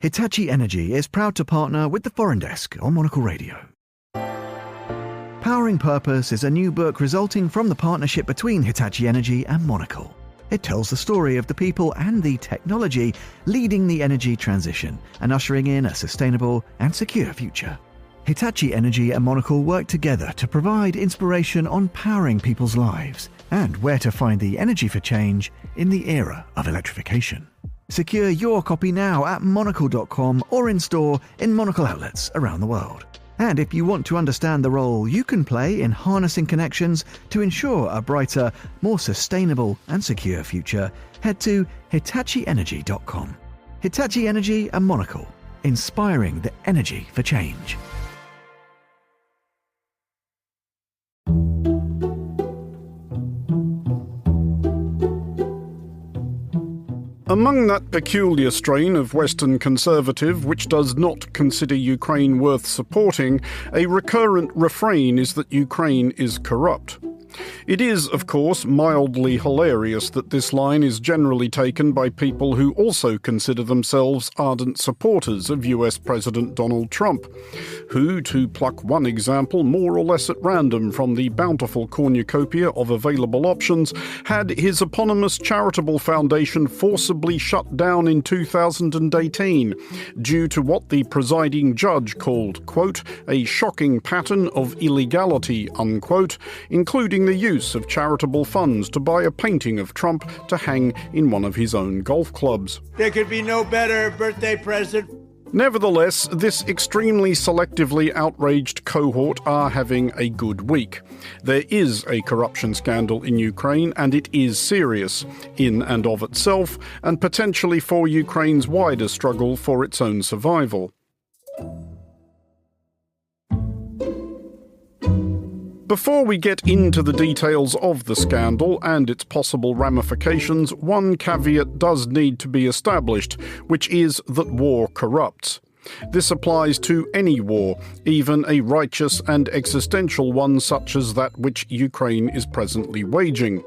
Hitachi Energy is proud to partner with the Foreign Desk on Monocle Radio. Powering Purpose is a new book resulting from the partnership between Hitachi Energy and Monocle. It tells the story of the people and the technology leading the energy transition and ushering in a sustainable and secure future. Hitachi Energy and Monocle work together to provide inspiration on powering people's lives and where to find the energy for change in the era of electrification. Secure your copy now at monocle.com or in store in Monocle outlets around the world. And if you want to understand the role you can play in harnessing connections to ensure a brighter, more sustainable and secure future, head to hitachienergy.com. Hitachi Energy and Monocle, inspiring the energy for change. Among that peculiar strain of Western conservative which does not consider Ukraine worth supporting, a recurrent refrain is that Ukraine is corrupt. It is, of course, mildly hilarious that this line is generally taken by people who also consider themselves ardent supporters of US President Donald Trump, who, to pluck one example more or less at random from the bountiful cornucopia of available options, had his eponymous charitable foundation forcibly shut down in 2018 due to what the presiding judge called, quote, a shocking pattern of illegality, unquote, including the use of charitable funds to buy a painting of Trump to hang in one of his own golf clubs. There could be no better birthday present. Nevertheless, this extremely selectively outraged cohort are having a good week. There is a corruption scandal in Ukraine, and it is serious, in and of itself, and potentially for Ukraine's wider struggle for its own survival. Before we get into the details of the scandal and its possible ramifications, one caveat does need to be established, which is that war corrupts. This applies to any war, even a righteous and existential one such as that which Ukraine is presently waging.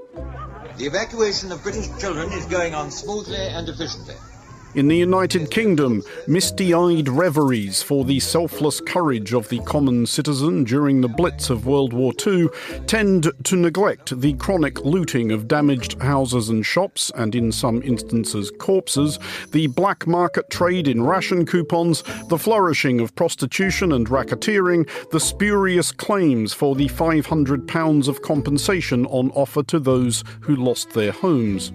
The evacuation of British children is going on smoothly and efficiently. In the United Kingdom, misty-eyed reveries for the selfless courage of the common citizen during the Blitz of World War II tend to neglect the chronic looting of damaged houses and shops, and in some instances corpses, the black market trade in ration coupons, the flourishing of prostitution and racketeering, the spurious claims for the £500 of compensation on offer to those who lost their homes.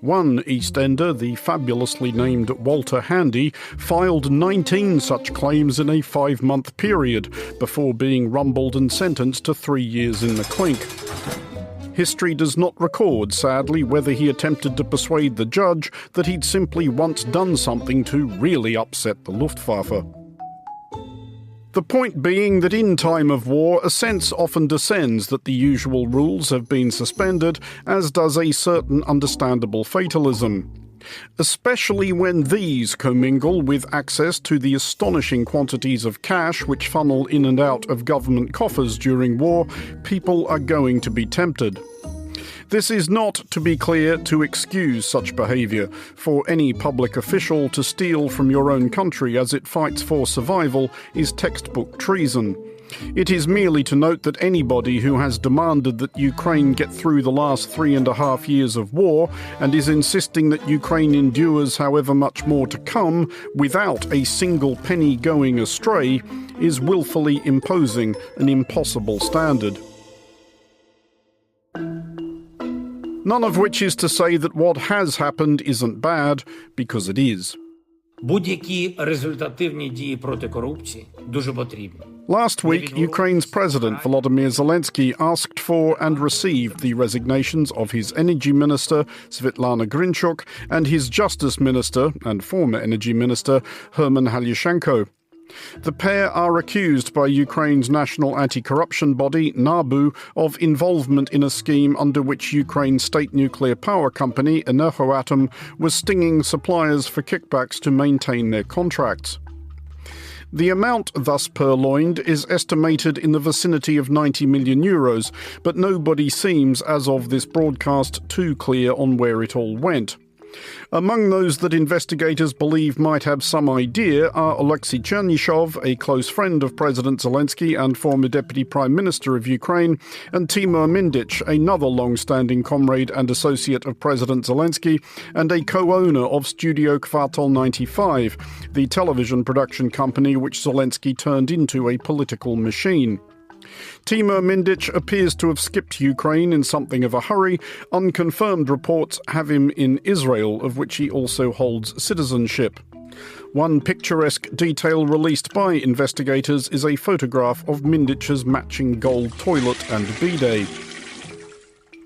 One EastEnder, the fabulously named Walter Handy, filed 19 such claims in a 5-month period before being rumbled and sentenced to 3 years in the clink. History does not record, sadly, whether he attempted to persuade the judge that he'd simply once done something to really upset the Luftwaffe. The point being that in time of war, a sense often descends that the usual rules have been suspended, as does a certain understandable fatalism. Especially when these commingle with access to the astonishing quantities of cash which funnel in and out of government coffers during war, people are going to be tempted. This is not, to be clear, to excuse such behaviour. For any public official to steal from your own country as it fights for survival is textbook treason. It is merely to note that anybody who has demanded that Ukraine get through the last 3.5 years of war and is insisting that Ukraine endures however much more to come without a single penny going astray is willfully imposing an impossible standard. None of which is to say that what has happened isn't bad, because it is. Будь-які результативні дії проти корупції дуже потрібні. Last week, Ukraine's President Volodymyr Zelensky asked for and received the resignations of his Energy Minister, Svetlana Grinchuk, and his Justice Minister and former Energy Minister, Herman Halyushenko. The pair are accused by Ukraine's national anti-corruption body, NABU, of involvement in a scheme under which Ukraine's state nuclear power company, Energoatom, was stinging suppliers for kickbacks to maintain their contracts. The amount thus purloined is estimated in the vicinity of €90 million, but nobody seems, as of this broadcast, too clear on where it all went. Among those that investigators believe might have some idea are Alexei Chernyshov, a close friend of President Zelensky and former Deputy Prime Minister of Ukraine, and Timur Mindich, another long-standing comrade and associate of President Zelensky, and a co-owner of Studio Kvartal 95, the television production company which Zelensky turned into a political machine. Timur Mindich appears to have skipped Ukraine in something of a hurry. Unconfirmed reports have him in Israel, of which he also holds citizenship. One picturesque detail released by investigators is a photograph of Mindich's matching gold toilet and bidet.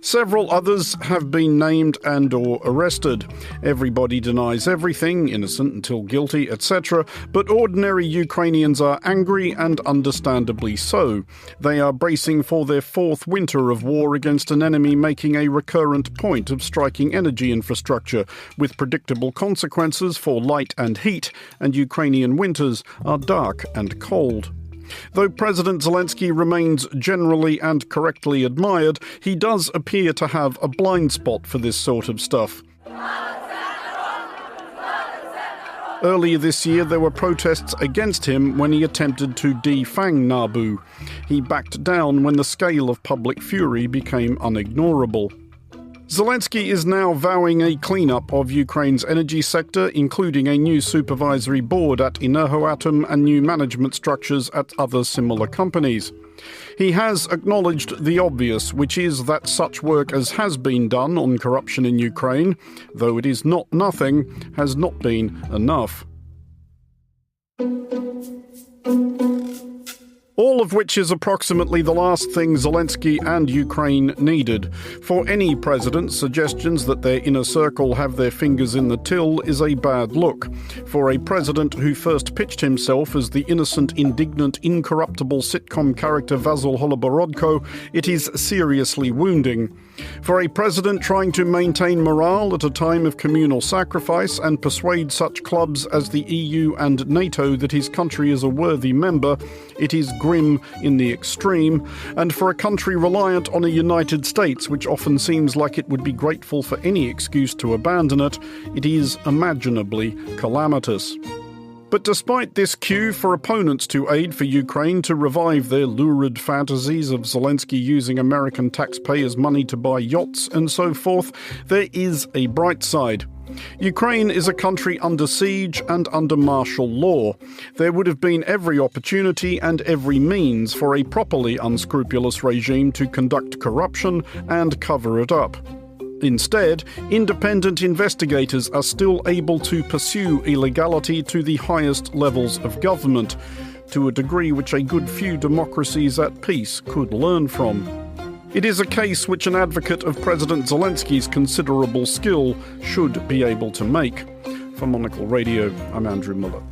Several others have been named and or arrested. Everybody denies everything, innocent until guilty, etc. But ordinary Ukrainians are angry, and understandably so. They are bracing for their fourth winter of war against an enemy making a recurrent point of striking energy infrastructure, with predictable consequences for light and heat, and Ukrainian winters are dark and cold. Though President Zelensky remains generally and correctly admired, he does appear to have a blind spot for this sort of stuff. Earlier this year, there were protests against him when he attempted to defang Nabu. He backed down when the scale of public fury became unignorable. Zelensky is now vowing a clean-up of Ukraine's energy sector, including a new supervisory board at Energoatom and new management structures at other similar companies. He has acknowledged the obvious, which is that such work as has been done on corruption in Ukraine, though it is not nothing, has not been enough. All of which is approximately the last thing Zelensky and Ukraine needed. For any president, suggestions that their inner circle have their fingers in the till is a bad look. For a president who first pitched himself as the innocent, indignant, incorruptible sitcom character Vasyl Holoborodko, it is seriously wounding. For a president trying to maintain morale at a time of communal sacrifice and persuade such clubs as the EU and NATO that his country is a worthy member, it is grim in the extreme. And for a country reliant on a United States which often seems like it would be grateful for any excuse to abandon it, it is imaginably calamitous. But despite this cue for opponents to aid for Ukraine to revive their lurid fantasies of Zelensky using American taxpayers' money to buy yachts and so forth, there is a bright side. Ukraine is a country under siege and under martial law. There would have been every opportunity and every means for a properly unscrupulous regime to conduct corruption and cover it up. Instead, independent investigators are still able to pursue illegality to the highest levels of government, to a degree which a good few democracies at peace could learn from. It is a case which an advocate of President Zelensky's considerable skill should be able to make. For Monocle Radio, I'm Andrew Mueller.